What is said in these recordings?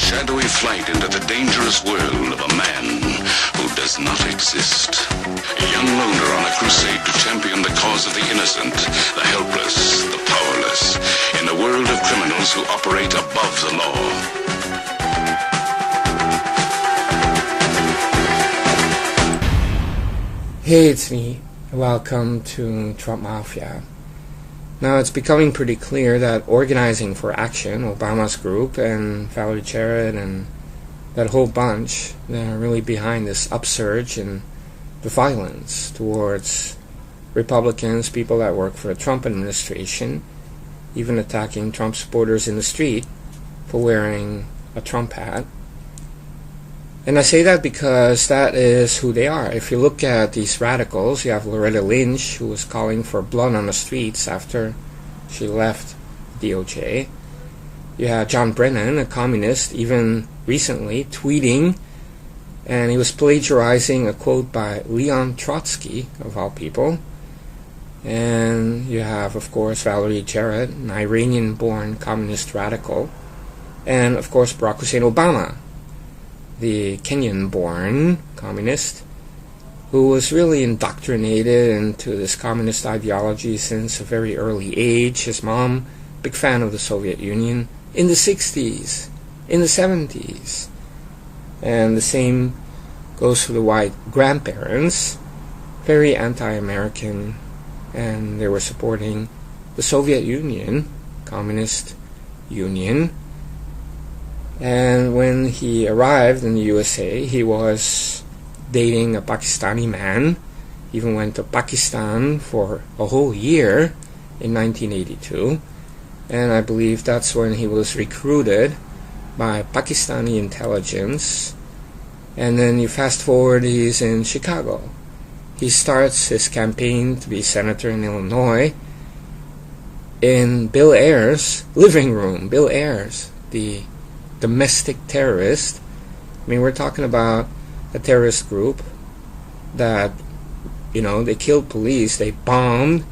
shadowy flight into the dangerous world of a man who does not exist. A young loner on a crusade to champion the cause of the innocent, the helpless, the powerless, in a world of criminals who operate above the law. Hey, it's me. Welcome to Trump Mafia. Now, it's becoming pretty clear that Organizing for Action, Obama's group, and Valerie Jarrett and that whole bunch, they're really behind this upsurge in the violence towards Republicans, people that work for the Trump administration, even attacking Trump supporters in the street for wearing a Trump hat. And I say that because that is who they are. If you look at these radicals, you have Loretta Lynch, who was calling for blood on the streets after she left DOJ. You have John Brennan, a communist, even recently tweeting, and he was plagiarizing a quote by Leon Trotsky, of all people. And you have, of course, Valerie Jarrett, an Iranian-born communist radical. And, of course, Barack Hussein Obama, the Kenyan-born communist, who was really indoctrinated into this communist ideology since a very early age. His mom, big fan of the Soviet Union, in the 60s, in the 70s. And the same goes for the white grandparents, very anti-American, and they were supporting the Soviet Union, Communist Union. And when he arrived in the USA, he was dating a Pakistani man. He even went to Pakistan for a whole year in 1982. And I believe that's when he was recruited by Pakistani intelligence. And then you fast forward, he's in Chicago. He starts his campaign to be senator in Illinois in Bill Ayers' living room. Bill Ayers, the domestic terrorist. I mean, we're talking about a terrorist group that, they killed police, they bombed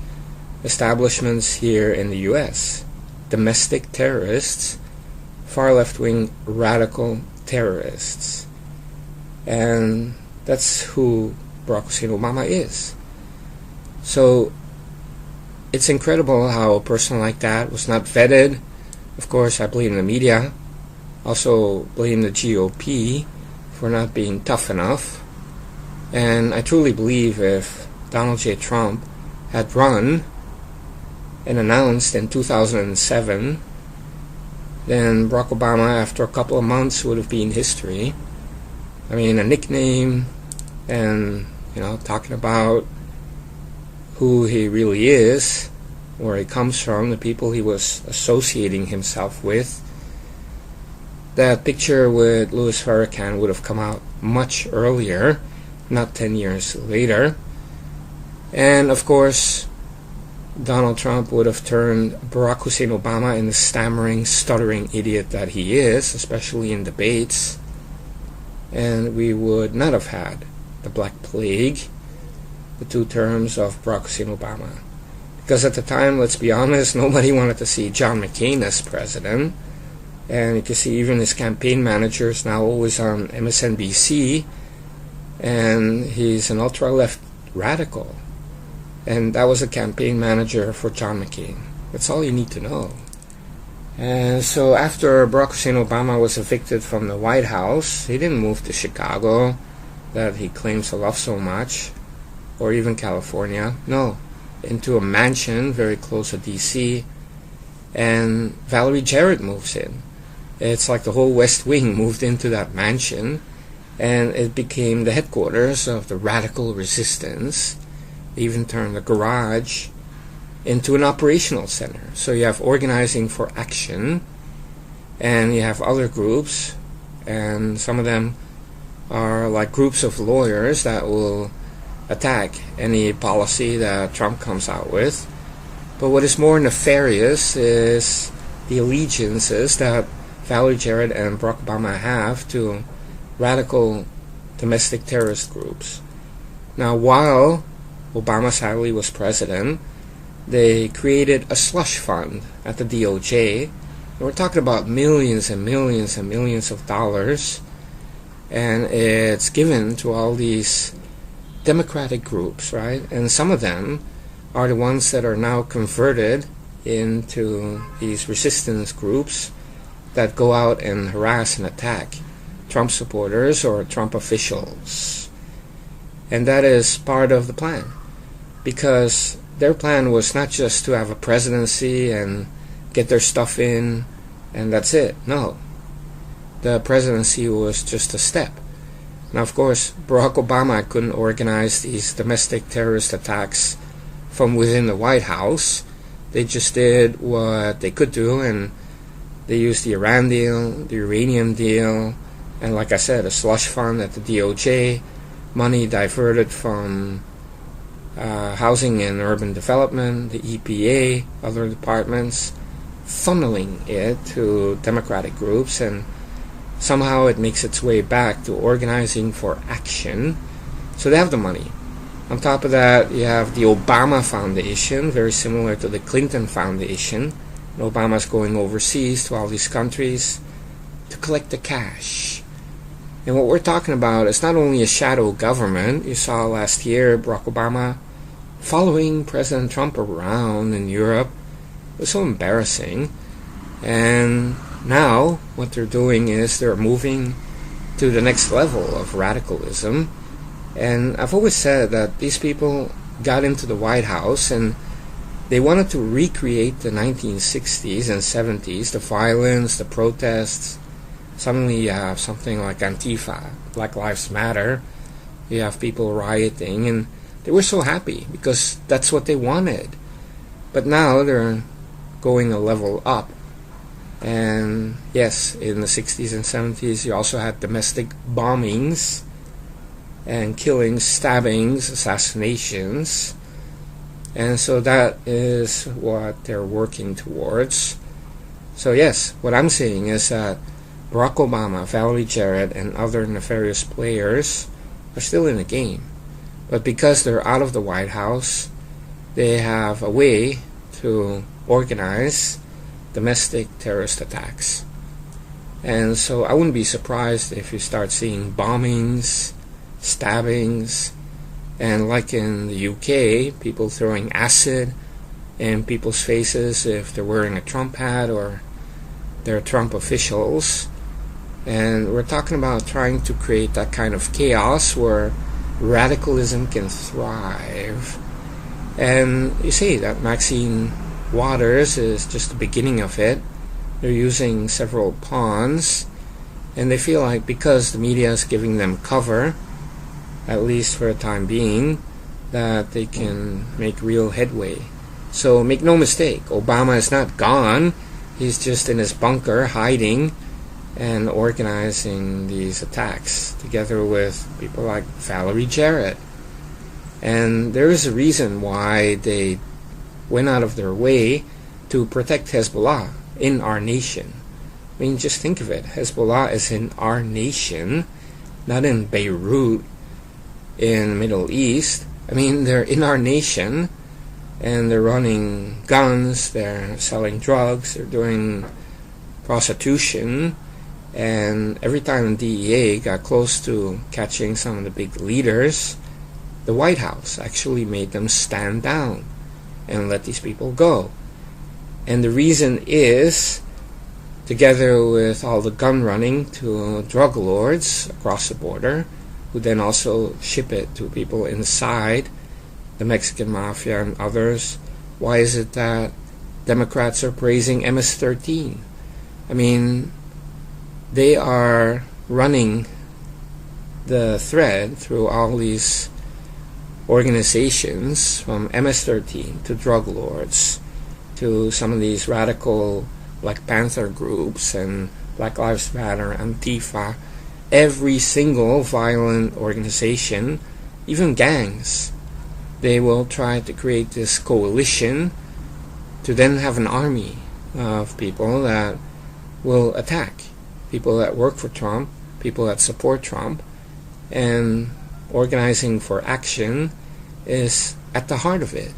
establishments here in the U.S. Domestic terrorists, far left-wing radical terrorists. And that's who Barack Hussein Obama is. So it's incredible how a person like that was not vetted. Of course, I blame the media. Also blame the GOP for not being tough enough. And I truly believe if Donald J. Trump had run and announced in 2007, then Barack Obama, after a couple of months, would have been history. I mean, a nickname and, talking about who he really is, where he comes from, the people he was associating himself with. That picture with Louis Farrakhan would have come out much earlier, not 10 years later. And of course, Donald Trump would have turned Barack Hussein Obama into the stammering, stuttering idiot that he is, especially in debates. And we would not have had the Black Plague, the 2 terms of Barack Hussein Obama. Because at the time, let's be honest, nobody wanted to see John McCain as president. And you can see even his campaign manager is now always on MSNBC, and he's an ultra-left radical. And that was a campaign manager for John McCain. That's all you need to know. And so after Barack Hussein Obama was evicted from the White House, he didn't move to Chicago, that he claims to love so much, or even California. No, into a mansion very close to D.C., and Valerie Jarrett moves in. It's like the whole West Wing moved into that mansion, and it became the headquarters of the radical resistance. They even turned the garage into an operational center. So you have Organizing for Action, and you have other groups, and some of them are like groups of lawyers that will attack any policy that Trump comes out with. But what is more nefarious is the allegiances that Valerie Jarrett and Barack Obama have to radical domestic terrorist groups. Now, while Obama sadly was president, they created a slush fund at the DOJ We're talking about millions and millions and millions of dollars, and it's given to all these democratic groups, right? And some of them are the ones that are now converted into these resistance groups that go out and harass and attack Trump supporters or Trump officials. And that is part of the plan, because their plan was not just to have a presidency and get their stuff in and that's it. No. The presidency was just a step. Now, of course, Barack Obama couldn't organize these domestic terrorist attacks from within the White House. They just did what they could do, and they used the Iran deal, the uranium deal, and like I said, a slush fund at the DOJ, money diverted from housing and urban development, the EPA, other departments, funneling it to democratic groups, and somehow it makes its way back to organizing for action. So they have the money. On top of that, you have the Obama Foundation, very similar to the Clinton Foundation. And Obama's going overseas to all these countries to collect the cash. And what we're talking about is not only a shadow government. You saw last year Barack Obama following President Trump around in Europe. It was so embarrassing. And now what they're doing is they're moving to the next level of radicalism. And I've always said that these people got into the White House and they wanted to recreate the 1960s and 70s, the violence, the protests. Suddenly you have something like Antifa, Black Lives Matter. You have people rioting, and they were so happy because that's what they wanted. But now they're going a level up. And yes, in the 60s and 70s you also had domestic bombings and killings, stabbings, assassinations. And so that is what they're working towards. So yes, what I'm saying is that Barack Obama, Valerie Jarrett, and other nefarious players are still in the game. But because they're out of the White House, they have a way to organize domestic terrorist attacks. And so I wouldn't be surprised if you start seeing bombings, stabbings, and like in the UK, people throwing acid in people's faces if they're wearing a Trump hat or they're Trump officials. And we're talking about trying to create that kind of chaos where radicalism can thrive. And you see that Maxine Waters is just the beginning of it. They're using several pawns, and they feel like because the media is giving them cover, at least for the time being, that they can make real headway. So make no mistake, Obama is not gone. He's just in his bunker hiding and organizing these attacks together with people like Valerie Jarrett. And there is a reason why they went out of their way to protect Hezbollah in our nation. I mean, just think of it. Hezbollah is in our nation, not in Beirut in the Middle East. I mean, they're in our nation, and they're running guns, they're selling drugs, they're doing prostitution. And every time the DEA got close to catching some of the big leaders, the White House actually made them stand down and let these people go. And the reason is, together with all the gun running to drug lords across the border, who then also ship it to people inside the Mexican Mafia and others, why is it that Democrats are praising MS-13? I mean, they are running the thread through all these organizations, from MS-13 to drug lords to some of these radical Black Panther groups and Black Lives Matter, Antifa. Every single violent organization, even gangs, they will try to create this coalition to then have an army of people that will attack people that work for Trump, people that support Trump. And organizing for action is at the heart of it.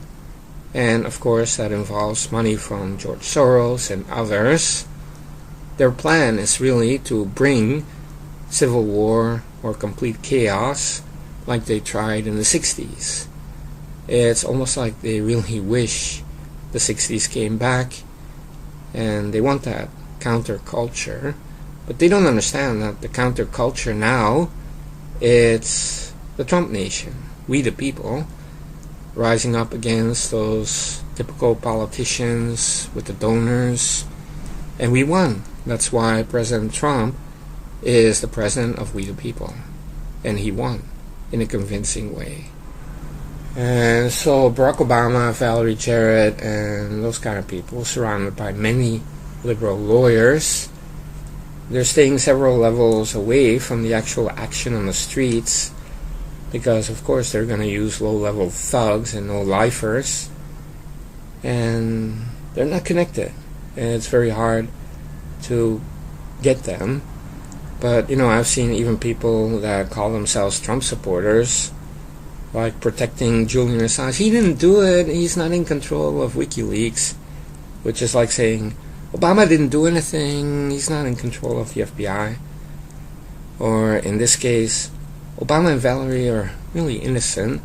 And of course that involves money from George Soros and others. their plan is really to bring civil war or complete chaos like they tried in the 60s. It's almost like they really wish the 60s came back, and they want that counterculture, but they don't understand that the counterculture now, it's the Trump nation, we the people, rising up against those typical politicians with the donors, and we won. That's why President Trump is the president of we the people, and he won in a convincing way. And so Barack Obama, Valerie Jarrett, and those kind of people, surrounded by many liberal lawyers, they're staying several levels away from the actual action on the streets, because of course they're going to use low-level thugs and no-lifers, and they're not connected, and it's very hard to get them. But I've seen even people that call themselves Trump supporters, like protecting Julian Assange. He didn't do it, he's not in control of WikiLeaks, which is like saying Obama didn't do anything, he's not in control of the FBI. Or in this case, Obama and Valerie are really innocent.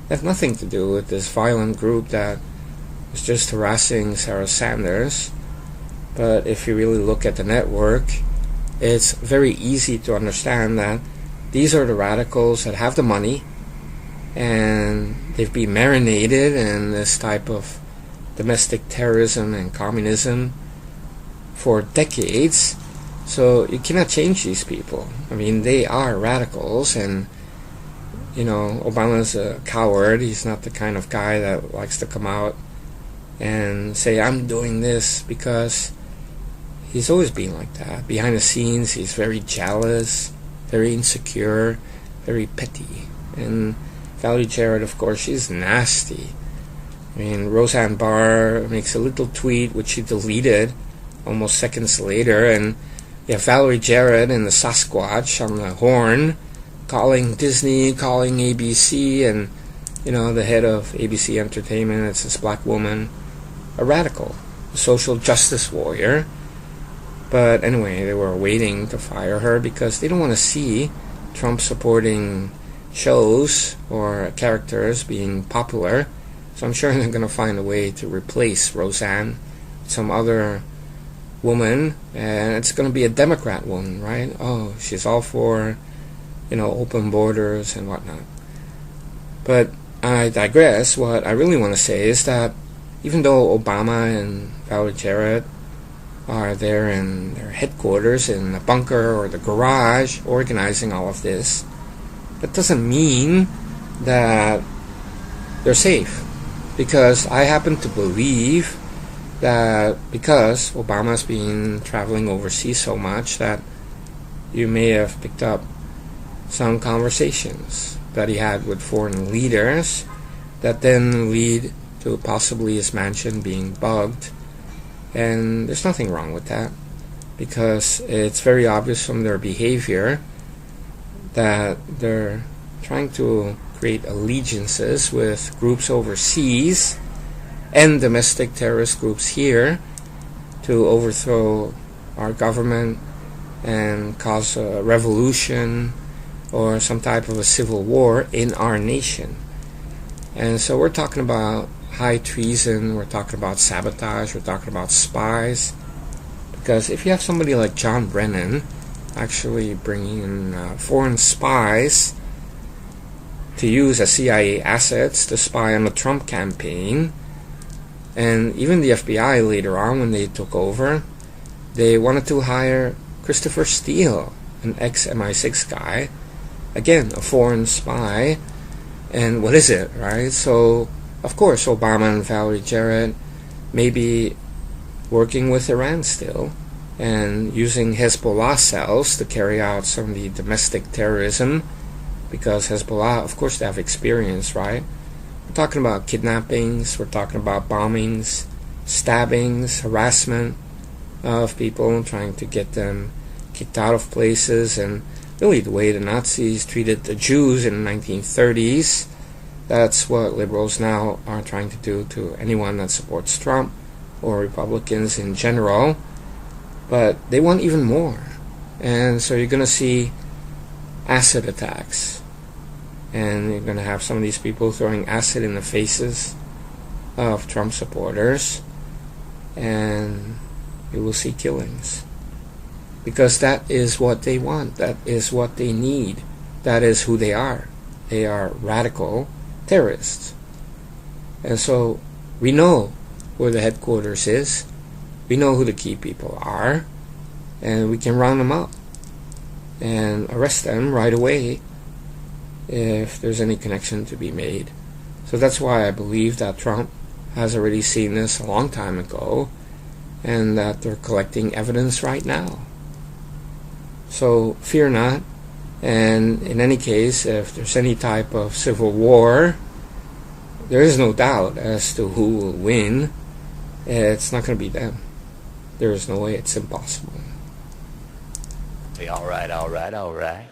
They have nothing to do with this violent group that was just harassing Sarah Sanders. But if you really look at the network, it's very easy to understand that these are the radicals that have the money, and they've been marinated in this type of domestic terrorism and communism for decades. So you cannot change these people. I mean, they are radicals, and Obama's a coward. He's not the kind of guy that likes to come out and say, I'm doing this, because he's always been like that. Behind the scenes, he's very jealous, very insecure, very petty. And Valerie Jarrett, of course, she's nasty. I mean, Roseanne Barr makes a little tweet, which she deleted almost seconds later, and you have Valerie Jarrett and the Sasquatch on the horn, calling Disney, calling ABC, and, the head of ABC Entertainment, it's this black woman, a radical, a social justice warrior. But anyway, they were waiting to fire her because they don't want to see Trump supporting shows or characters being popular. So I'm sure they're going to find a way to replace Roseanne with some other woman, and it's going to be a Democrat woman, right? Oh, she's all for, open borders and whatnot. But I digress. What I really want to say is that even though Obama and Valerie Jarrett are there in their headquarters in the bunker or the garage organizing all of this, that doesn't mean that they're safe. Because I happen to believe that because Obama's been traveling overseas so much, that you may have picked up some conversations that he had with foreign leaders that then lead to possibly his mansion being bugged. And there's nothing wrong with that, because it's very obvious from their behavior that they're trying to create allegiances with groups overseas and domestic terrorist groups here to overthrow our government and cause a revolution or some type of a civil war in our nation. And so we're talking about high treason, we're talking about sabotage, we're talking about spies. Because if you have somebody like John Brennan actually bringing in foreign spies to use as CIA assets to spy on the Trump campaign, and even the FBI later on when they took over, they wanted to hire Christopher Steele, an ex-MI6 guy, again, a foreign spy. And what is it, right? So, of course, Obama and Valerie Jarrett may be working with Iran still and using Hezbollah cells to carry out some of the domestic terrorism, because Hezbollah, of course, they have experience, right? We're talking about kidnappings, we're talking about bombings, stabbings, harassment of people, trying to get them kicked out of places, and really the way the Nazis treated the Jews in the 1930s, that's what liberals now are trying to do to anyone that supports Trump or Republicans in general. But they want even more. And so you're going to see acid attacks. And you're going to have some of these people throwing acid in the faces of Trump supporters. And you will see killings. Because that is what they want. That is what they need. That is who they are. They are radical terrorists. And so we know where the headquarters is. We know who the key people are. And we can round them up and arrest them right away if there's any connection to be made. So that's why I believe that Trump has already seen this a long time ago and that they're collecting evidence right now. So fear not. And in any case, if there's any type of civil war, there is no doubt as to who will win. It's not going to be them. There is no way. It's impossible. All right.